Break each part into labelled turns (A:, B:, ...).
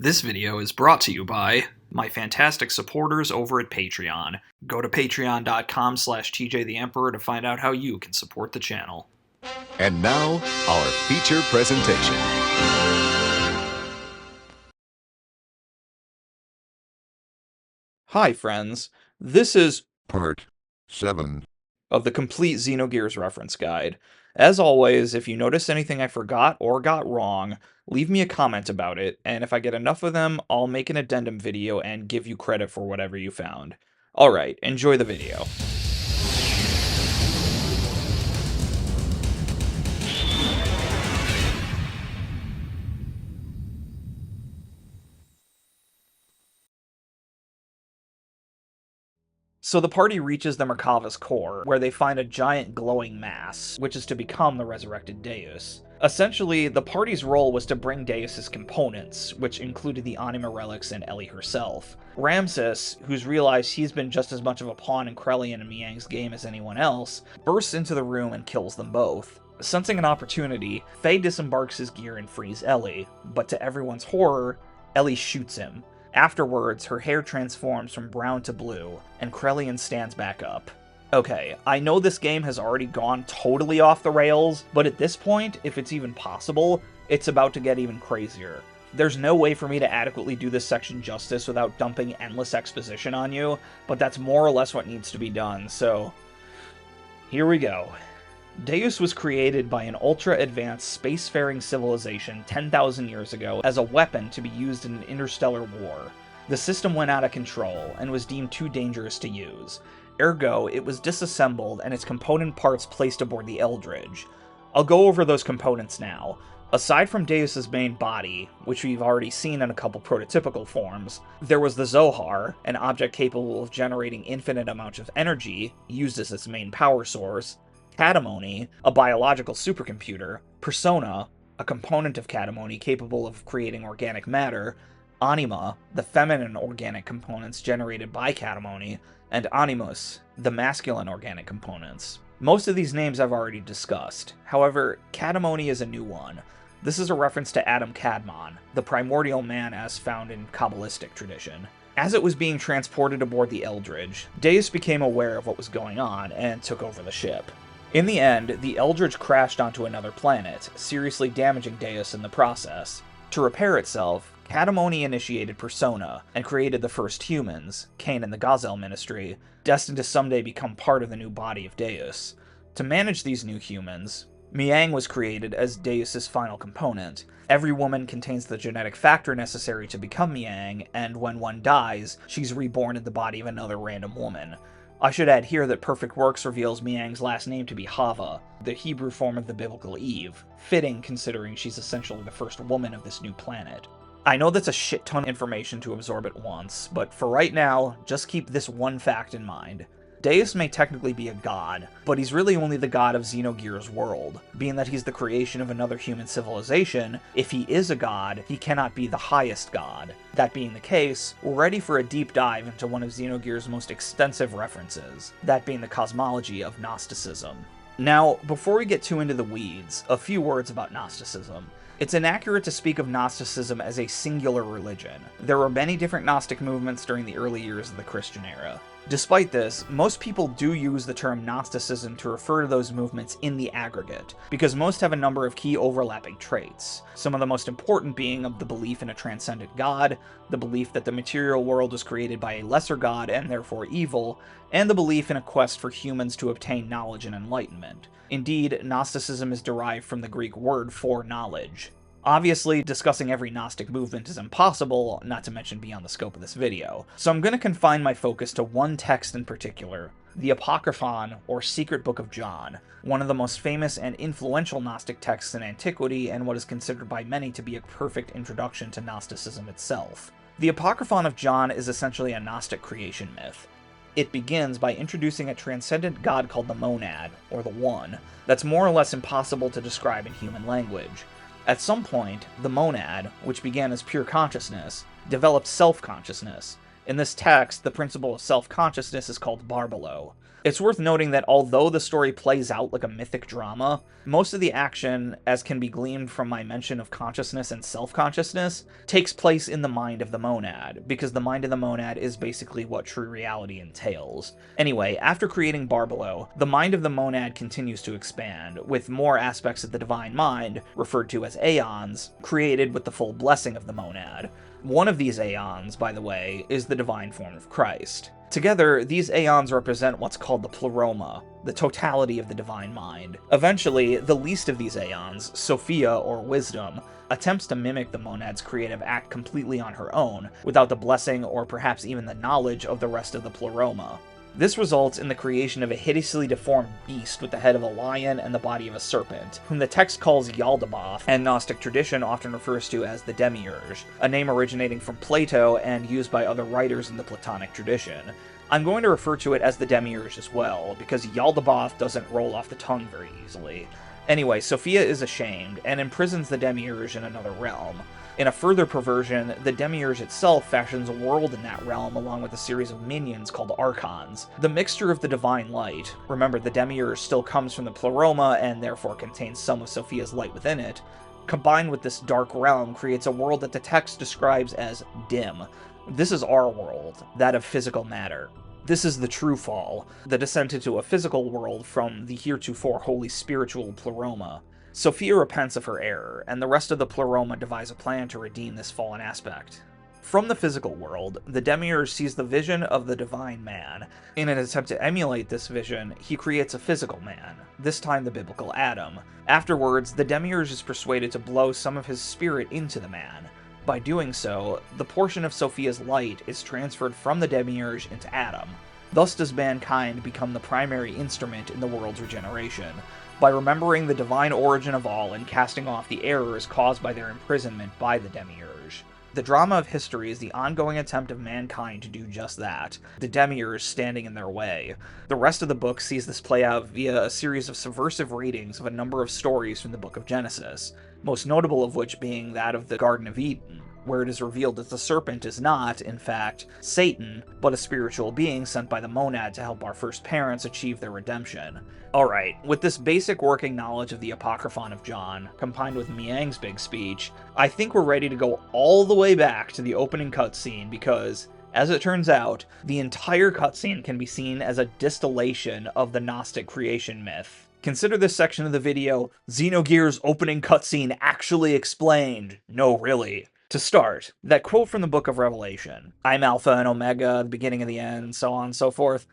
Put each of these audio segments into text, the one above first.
A: This video is brought to you by my fantastic supporters over at Patreon. Go to patreon.com/TJTheEmperor to find out how you can support the channel.
B: And now, our feature presentation.
C: Hi friends, this is
B: Part 7
C: of the Complete Xenogears Reference Guide. As always, if you notice anything I forgot or got wrong, leave me a comment about it, and if I get enough of them, I'll make an addendum video and give you credit for whatever you found. Alright, enjoy the video. So the party reaches the Merkava's core, where they find a giant glowing mass, which is to become the resurrected Deus. Essentially, the party's role was to bring Deus's components, which included the Anima relics and Ellie herself. Ramses, who's realized he's been just as much of a pawn in Krelian and Miang's game as anyone else, bursts into the room and kills them both. Sensing an opportunity, Faye disembarks his gear and frees Ellie, but to everyone's horror, Ellie shoots him. Afterwards, her hair transforms from brown to blue, and Krelian stands back up. Okay, I know this game has already gone totally off the rails, but at this point, if it's even possible, it's about to get even crazier. There's no way for me to adequately do this section justice without dumping endless exposition on you, but that's more or less what needs to be done, so here we go. Deus was created by an ultra-advanced spacefaring civilization 10,000 years ago as a weapon to be used in an interstellar war. The system went out of control and was deemed too dangerous to use. Ergo, it was disassembled and its component parts placed aboard the Eldridge. I'll go over those components now. Aside from Deus's main body, which we've already seen in a couple prototypical forms, there was the Zohar, an object capable of generating infinite amounts of energy, used as its main power source, Kadamony, a biological supercomputer, Persona, a component of Kadamony capable of creating organic matter, Anima, the feminine organic components generated by Kadamony, and Animus, the masculine organic components. Most of these names I've already discussed. However, Kadamony is a new one. This is a reference to Adam Kadmon, the primordial man as found in Kabbalistic tradition. As it was being transported aboard the Eldridge, Deus became aware of what was going on and took over the ship. In the end, the Eldridge crashed onto another planet, seriously damaging Deus in the process. To repair itself, Kadamony initiated Persona, and created the first humans, Cain and the Gazelle Ministry, destined to someday become part of the new body of Deus. To manage these new humans, Miang was created as Deus's final component. Every woman contains the genetic factor necessary to become Miang, and when one dies, she's reborn in the body of another random woman. I should add here that Perfect Works reveals Miang's last name to be Hawwa, the Hebrew form of the biblical Eve, fitting considering she's essentially the first woman of this new planet. I know that's a shit ton of information to absorb at once, but for right now, just keep this one fact in mind. Deus may technically be a god, but he's really only the god of Xenogears' world. Being that he's the creation of another human civilization, if he is a god, he cannot be the highest god. That being the case, we're ready for a deep dive into one of Xenogears' most extensive references, that being the cosmology of Gnosticism. Now, before we get too into the weeds, a few words about Gnosticism. It's inaccurate to speak of Gnosticism as a singular religion. There were many different Gnostic movements during the early years of the Christian era. Despite this, most people do use the term Gnosticism to refer to those movements in the aggregate, because most have a number of key overlapping traits, some of the most important being of the belief in a transcendent god, the belief that the material world was created by a lesser god and therefore evil, and the belief in a quest for humans to obtain knowledge and enlightenment. Indeed, Gnosticism is derived from the Greek word for knowledge. Obviously, discussing every Gnostic movement is impossible, not to mention beyond the scope of this video, so I'm going to confine my focus to one text in particular, the Apocryphon, or Secret Book of John, one of the most famous and influential Gnostic texts in antiquity and what is considered by many to be a perfect introduction to Gnosticism itself. The Apocryphon of John is essentially a Gnostic creation myth. It begins by introducing a transcendent god called the Monad, or the One, that's more or less impossible to describe in human language. At some point, the monad, which began as pure consciousness, developed self-consciousness. In this text, the principle of self-consciousness is called Barbelo. It's worth noting that although the story plays out like a mythic drama, most of the action, as can be gleaned from my mention of consciousness and self-consciousness, takes place in the mind of the monad, because the mind of the monad is basically what true reality entails. Anyway, after creating Barbelo, the mind of the monad continues to expand, with more aspects of the divine mind, referred to as aeons, created with the full blessing of the monad. One of these aeons, by the way, is the divine form of Christ. Together, these aeons represent what's called the pleroma, the totality of the divine mind. Eventually, the least of these aeons, Sophia or wisdom, attempts to mimic the monad's creative act completely on her own, without the blessing or perhaps even the knowledge of the rest of the pleroma. This results in the creation of a hideously deformed beast with the head of a lion and the body of a serpent, whom the text calls Yaldabaoth, and Gnostic tradition often refers to as the Demiurge, a name originating from Plato and used by other writers in the Platonic tradition. I'm going to refer to it as the Demiurge as well, because Yaldabaoth doesn't roll off the tongue very easily. Anyway, Sophia is ashamed, and imprisons the Demiurge in another realm. In a further perversion, the Demiurge itself fashions a world in that realm along with a series of minions called Archons. The mixture of the divine light, remember the Demiurge still comes from the pleroma and therefore contains some of Sophia's light within it, combined with this dark realm creates a world that the text describes as dim. This is our world, that of physical matter. This is the true fall, the descent into a physical world from the heretofore wholly spiritual pleroma. Sophia repents of her error, and the rest of the pleroma devise a plan to redeem this fallen aspect. From the physical world, the Demiurge sees the vision of the divine man. In an attempt to emulate this vision, he creates a physical man, this time the biblical Adam. Afterwards, the Demiurge is persuaded to blow some of his spirit into the man. By doing so, the portion of Sophia's light is transferred from the Demiurge into Adam. Thus does mankind become the primary instrument in the world's regeneration, by remembering the divine origin of all and casting off the errors caused by their imprisonment by the Demiurge. The drama of history is the ongoing attempt of mankind to do just that, the Demiurge standing in their way. The rest of the book sees this play out via a series of subversive readings of a number of stories from the Book of Genesis, most notable of which being that of the Garden of Eden, where it is revealed that the serpent is not, in fact, Satan, but a spiritual being sent by the monad to help our first parents achieve their redemption. Alright, with this basic working knowledge of the Apocryphon of John, combined with Miang's big speech, I think we're ready to go all the way back to the opening cutscene because, as it turns out, the entire cutscene can be seen as a distillation of the Gnostic creation myth. Consider this section of the video, Xenogears opening cutscene actually explained. No, really. To start, that quote from the Book of Revelation, I'm Alpha and Omega, the beginning and the end, so on and so forth.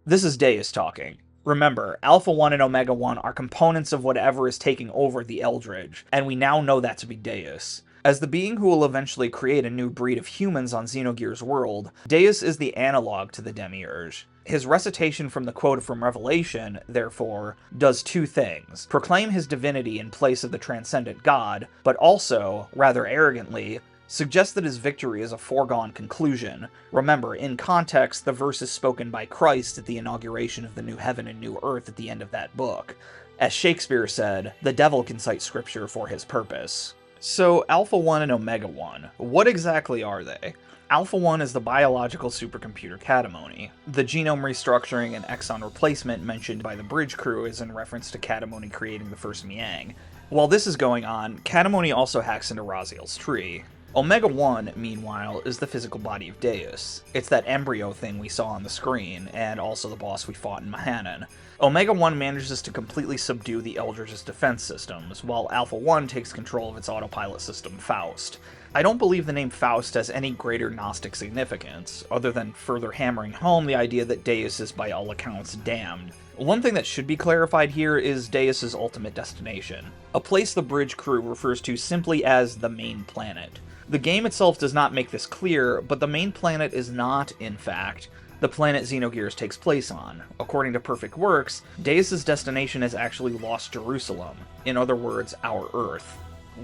C: This is Deus talking. Remember, Alpha 1 and Omega 1 are components of whatever is taking over the Eldridge, and we now know that to be Deus. As the being who will eventually create a new breed of humans on Xenogears' world, Deus is the analog to the Demiurge. His recitation from the quote from Revelation, therefore, does two things. Proclaim his divinity in place of the transcendent God, but also, rather arrogantly, suggests that his victory is a foregone conclusion. Remember, in context, the verse is spoken by Christ at the inauguration of the new heaven and new earth at the end of that book. As Shakespeare said, the devil can cite scripture for his purpose. So, Alpha 1 and Omega 1, what exactly are they? Alpha 1 is the biological supercomputer Kadamony. The genome restructuring and exon replacement mentioned by the bridge crew is in reference to Kadamony creating the first Miang. While this is going on, Kadamony also hacks into Raziel's tree. Omega 1, meanwhile, is the physical body of Deus. It's that embryo thing we saw on the screen, and also the boss we fought in Mahanan. Omega 1 manages to completely subdue the Eldritch's defense systems, while Alpha 1 takes control of its autopilot system, Faust. I don't believe the name Faust has any greater Gnostic significance, other than further hammering home the idea that Deus is by all accounts damned. One thing that should be clarified here is Deus's ultimate destination, a place the bridge crew refers to simply as the main planet. The game itself does not make this clear, but the main planet is not, in fact, the planet Xenogears takes place on. According to Perfect Works, Deus's destination is actually Lost Jerusalem, in other words, our Earth.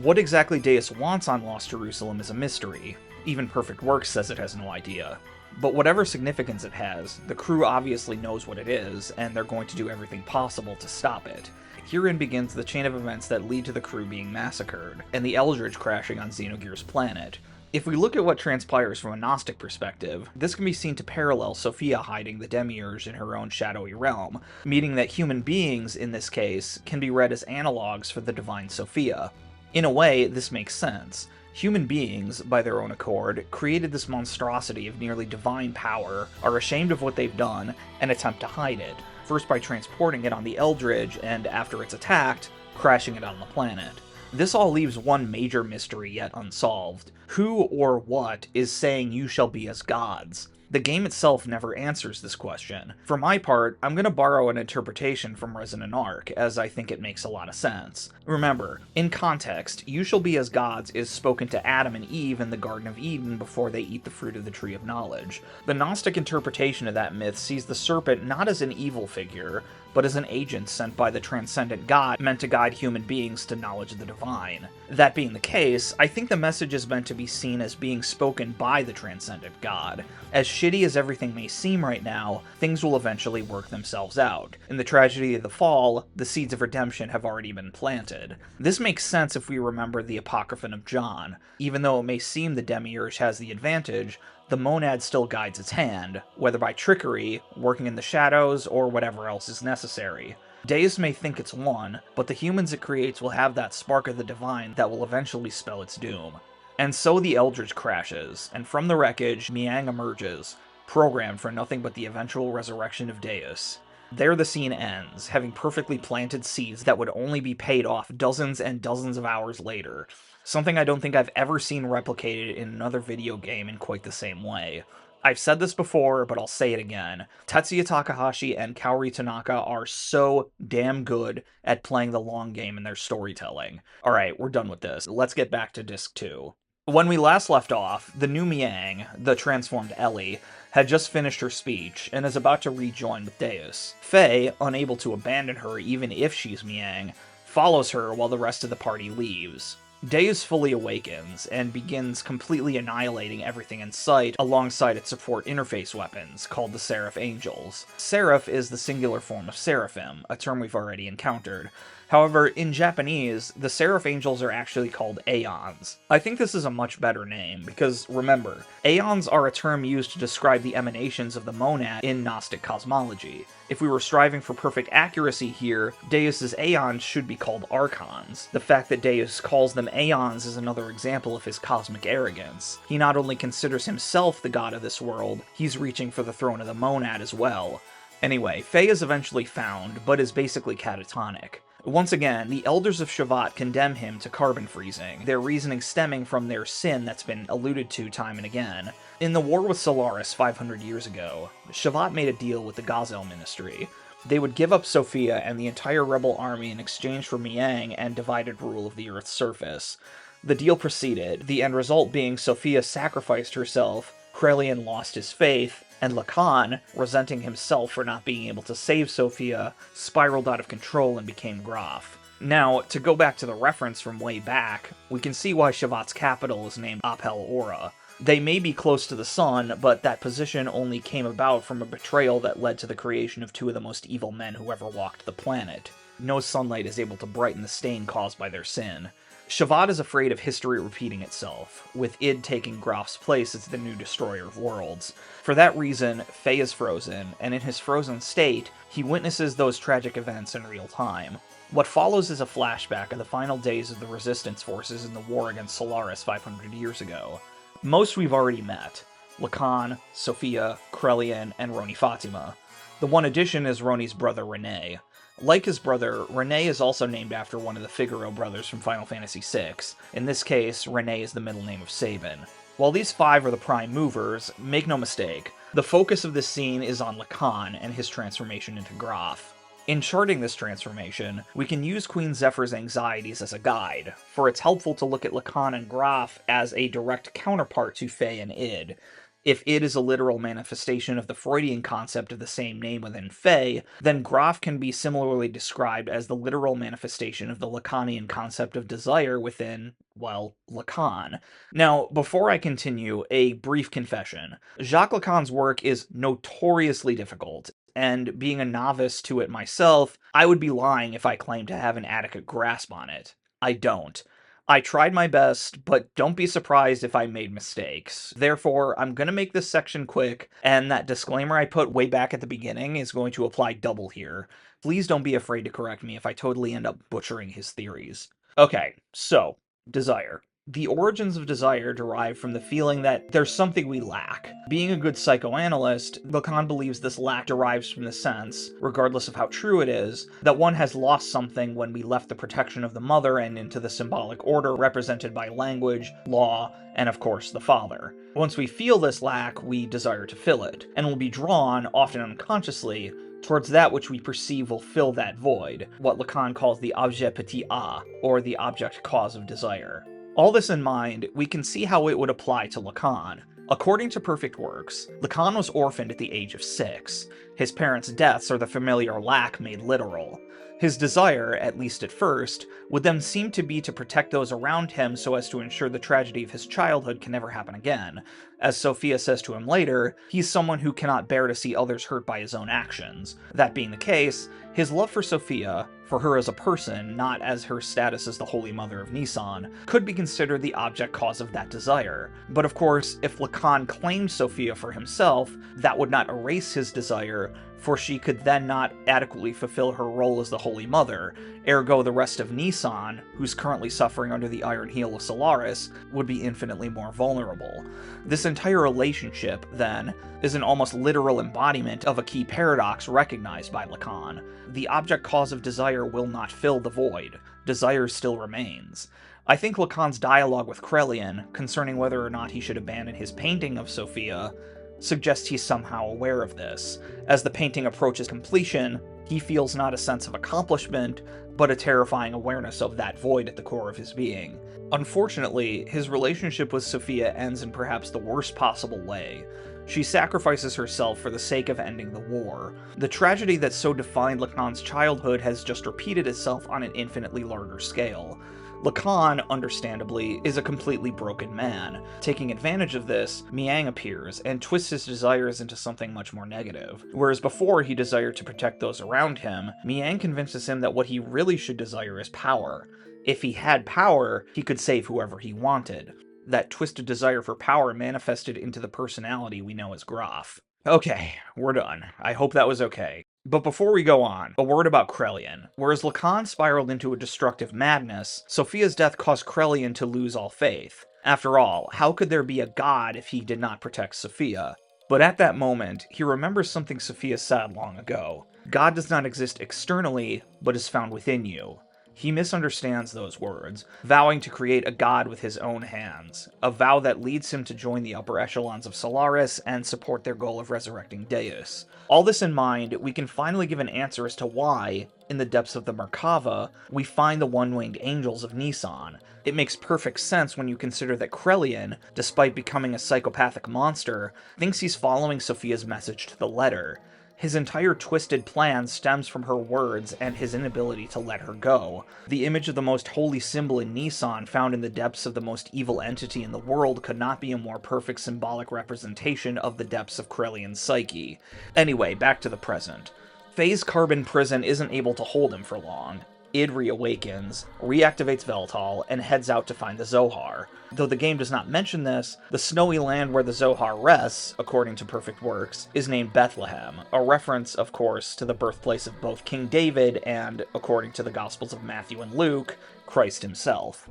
C: What exactly Deus wants on Lost Jerusalem is a mystery. Even Perfect Works says it has no idea. But whatever significance it has, the crew obviously knows what it is, and they're going to do everything possible to stop it. Herein begins the chain of events that lead to the crew being massacred, and the Eldritch crashing on Xenogears' planet. If we look at what transpires from a Gnostic perspective, this can be seen to parallel Sophia hiding the demiurge in her own shadowy realm, meaning that human beings, in this case, can be read as analogues for the divine Sophia. In a way, this makes sense. Human beings, by their own accord, created this monstrosity of nearly divine power, are ashamed of what they've done, and attempt to hide it, first by transporting it on the Eldridge, and after it's attacked, crashing it on the planet. This all leaves one major mystery yet unsolved. Who or what is saying you shall be as gods? The game itself never answers this question. For my part, I'm going to borrow an interpretation from Resonant Arc, as I think it makes a lot of sense. Remember, in context, you shall be as gods is spoken to Adam and Eve in the Garden of Eden before they eat the fruit of the Tree of Knowledge. The Gnostic interpretation of that myth sees the serpent not as an evil figure, but as an agent sent by the transcendent God meant to guide human beings to knowledge of the divine. That being the case, I think the message is meant to be seen as being spoken by the transcendent God. As shitty as everything may seem right now, things will eventually work themselves out. In the tragedy of the fall, the seeds of redemption have already been planted. This makes sense if we remember the Apocryphon of John. Even though it may seem the demiurge has the advantage, the monad still guides its hand, whether by trickery, working in the shadows, or whatever else is necessary. Deus may think it's won, but the humans it creates will have that spark of the divine that will eventually spell its doom. And so the Eldridge crashes, and from the wreckage, Miang emerges, programmed for nothing but the eventual resurrection of Deus. There the scene ends, having perfectly planted seeds that would only be paid off dozens and dozens of hours later. Something I don't think I've ever seen replicated in another video game in quite the same way. I've said this before, but I'll say it again. Tetsuya Takahashi and Kaori Tanaka are so damn good at playing the long game in their storytelling. Alright, we're done with this. Let's get back to Disc 2. When we last left off, the new Miang, the transformed Ellie, had just finished her speech and is about to rejoin with Deus. Faye, unable to abandon her even if she's Miang, follows her while the rest of the party leaves. Deus fully awakens and begins completely annihilating everything in sight alongside its support interface weapons, called the Seraph Angels. Seraph is the singular form of Seraphim, a term we've already encountered. However, in Japanese, the Seraph Angels are actually called Aeons. I think this is a much better name, because remember, Aeons are a term used to describe the emanations of the monad in Gnostic cosmology. If we were striving for perfect accuracy here, Deus's Aeons should be called Archons. The fact that Deus calls them Aeons is another example of his cosmic arrogance. He not only considers himself the god of this world, he's reaching for the throne of the monad as well. Anyway, Faye is eventually found, but is basically catatonic. Once again, the Elders of Shavat condemn him to carbon freezing, their reasoning stemming from their sin that's been alluded to time and again. In the war with Solaris 500 years ago, Shavat made a deal with the Gazelle Ministry. They would give up Sophia and the entire rebel army in exchange for Miang and divided rule of the Earth's surface. The deal proceeded, the end result being Sophia sacrificed herself, Krelian lost his faith, and Lacan, resenting himself for not being able to save Sophia, spiraled out of control and became Graf. Now, to go back to the reference from way back, we can see why Shavat's capital is named Aphel Ora. They may be close to the sun, but that position only came about from a betrayal that led to the creation of two of the most evil men who ever walked the planet. No sunlight is able to brighten the stain caused by their sin. Shavat is afraid of history repeating itself, with Id taking Graf's place as the new destroyer of worlds. For that reason, Faye is frozen, and in his frozen state, he witnesses those tragic events in real time. What follows is a flashback of the final days of the resistance forces in the war against Solaris 500 years ago. Most we've already met: Lacan, Sophia, Krelian, and Rene Fatima. The one addition is Roni's brother Rene. Like his brother, Rene is also named after one of the Figaro brothers from Final Fantasy VI. In this case, Rene is the middle name of Sabin. While these five are the prime movers, make no mistake, the focus of this scene is on Lacan and his transformation into Graf. In charting this transformation, we can use Queen Zephyr's anxieties as a guide, for it's helpful to look at Lacan and Graf as a direct counterpart to Faye and Id. If Id is a literal manifestation of the Freudian concept of the same name within Faye, then Graf can be similarly described as the literal manifestation of the Lacanian concept of desire within, well, Lacan. Now, before I continue, a brief confession. Jacques Lacan's work is notoriously difficult, and being a novice to it myself, I would be lying if I claimed to have an adequate grasp on it. I don't. I tried my best, but don't be surprised if I made mistakes. Therefore, I'm going to make this section quick, and that disclaimer I put way back at the beginning is going to apply double here. Please don't be afraid to correct me if I totally end up butchering his theories. Okay, so, desire. The origins of desire derive from the feeling that there's something we lack. Being a good psychoanalyst, Lacan believes this lack derives from the sense, regardless of how true it is, that one has lost something when we left the protection of the mother and into the symbolic order represented by language, law, and of course the father. Once we feel this lack, we desire to fill it, and will be drawn, often unconsciously, towards that which we perceive will fill that void, what Lacan calls the objet petit a, or the object cause of desire. All this in mind, we can see how it would apply to Lacan. According to Perfect Works, Lacan was orphaned at the age of 6. His parents' deaths are the familiar lack made literal. His desire, at least at first, would then seem to be to protect those around him so as to ensure the tragedy of his childhood can never happen again. As Sophia says to him later, he's someone who cannot bear to see others hurt by his own actions. That being the case, his love for Sophia, for her as a person, not as her status as the Holy Mother of Nisan, could be considered the object cause of that desire. But of course, if Lacan claimed Sophia for himself, that would not erase his desire, for she could then not adequately fulfill her role as the Holy Mother, ergo the rest of Nisan, who's currently suffering under the iron heel of Solaris, would be infinitely more vulnerable. This entire relationship, then, is an almost literal embodiment of a key paradox recognized by Lacan. The object cause of desire will not fill the void. Desire still remains. I think Lacan's dialogue with Krelian, concerning whether or not he should abandon his painting of Sophia, suggests he's somehow aware of this. As the painting approaches completion, he feels not a sense of accomplishment, but a terrifying awareness of that void at the core of his being. Unfortunately, his relationship with Sophia ends in perhaps the worst possible way. She sacrifices herself for the sake of ending the war. The tragedy that so defined Lacan's childhood has just repeated itself on an infinitely larger scale. Lacan, understandably, is a completely broken man. Taking advantage of this, Miang appears and twists his desires into something much more negative. Whereas before he desired to protect those around him, Miang convinces him that what he really should desire is power. If he had power, he could save whoever he wanted. That twisted desire for power manifested into the personality we know as Graf. Okay, we're done. I hope that was okay. But before we go on, a word about Krelian. Whereas Lacan spiraled into a destructive madness, Sophia's death caused Krelian to lose all faith. After all, how could there be a god if he did not protect Sophia? But at that moment, he remembers something Sophia said long ago. God does not exist externally, but is found within you. He misunderstands those words, vowing to create a god with his own hands, a vow that leads him to join the upper echelons of Solaris and support their goal of resurrecting Deus. All this in mind, we can finally give an answer as to why, in the depths of the Merkava, we find the one-winged angels of Nisan. It makes perfect sense when you consider that Krelian, despite becoming a psychopathic monster, thinks he's following Sophia's message to the letter. His entire twisted plan stems from her words and his inability to let her go. The image of the most holy symbol in Nisan, found in the depths of the most evil entity in the world, could not be a more perfect symbolic representation of the depths of Krelian's psyche. Anyway, back to the present. Faye's carbon prison isn't able to hold him for long. Id reawakens, reactivates Veltal, and heads out to find the Zohar. Though the game does not mention this, the snowy land where the Zohar rests, according to Perfect Works, is named Bethlehem, a reference, of course, to the birthplace of both King David and, according to the Gospels of Matthew and Luke, Christ himself.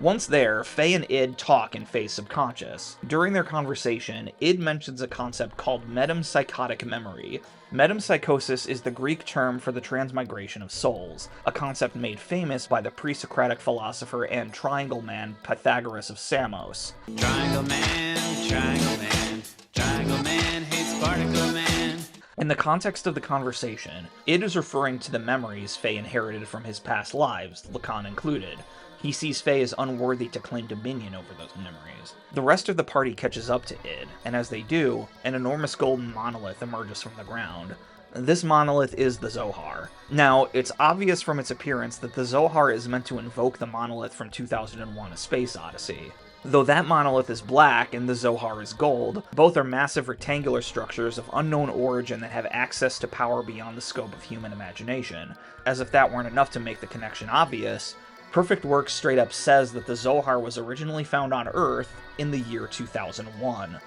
C: Once there, Faye and Id talk in Faye's subconscious. During their conversation, Id mentions a concept called Metempsychotic Memory. Metempsychosis is the Greek term for the transmigration of souls, a concept made famous by the pre-Socratic philosopher and triangle man Pythagoras of Samos.
D: Triangle man, triangle man, triangle man hates particle man.
C: In the context of the conversation, Id is referring to the memories Faye inherited from his past lives, Lacan included. He sees Faye as unworthy to claim dominion over those memories. The rest of the party catches up to Id, and as they do, an enormous golden monolith emerges from the ground. This monolith is the Zohar. Now, it's obvious from its appearance that the Zohar is meant to invoke the monolith from 2001: A Space Odyssey. Though that monolith is black and the Zohar is gold, both are massive rectangular structures of unknown origin that have access to power beyond the scope of human imagination. As if that weren't enough to make the connection obvious, Perfect Works straight up says that the Zohar was originally found on Earth in the year 2001.